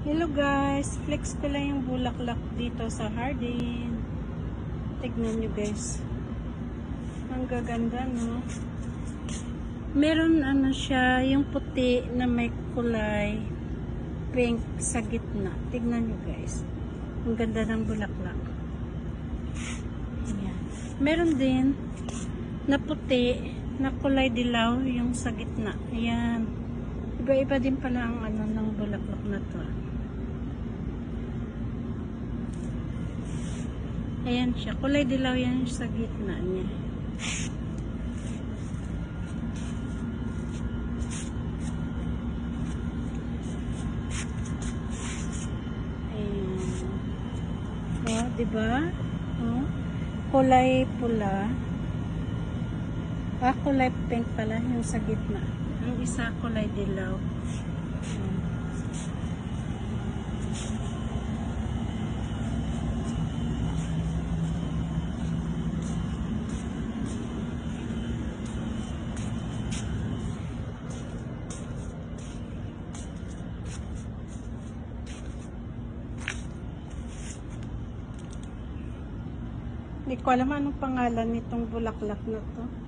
Hello guys, flex ko lang yung bulaklak dito sa Hardin. Tignan nyo guys. Ang gaganda, no? Meron ano siya, yung puti na may kulay pink sa gitna. Tignan nyo guys. Ang ganda ng bulaklak. Ayan. Meron din na puti na kulay dilaw yung sa gitna. Ayan. Iba-iba din pala ang ano ng bulaklak na to. Ayan siya. Kulay dilaw yan sa gitna niya. Ayan. Oh, diba? Oh. Kulay pula. Kulay pink pala yung sa gitna. Ang isa kulay dilaw. Hindi ko alam anong pangalan nitong bulaklak na to.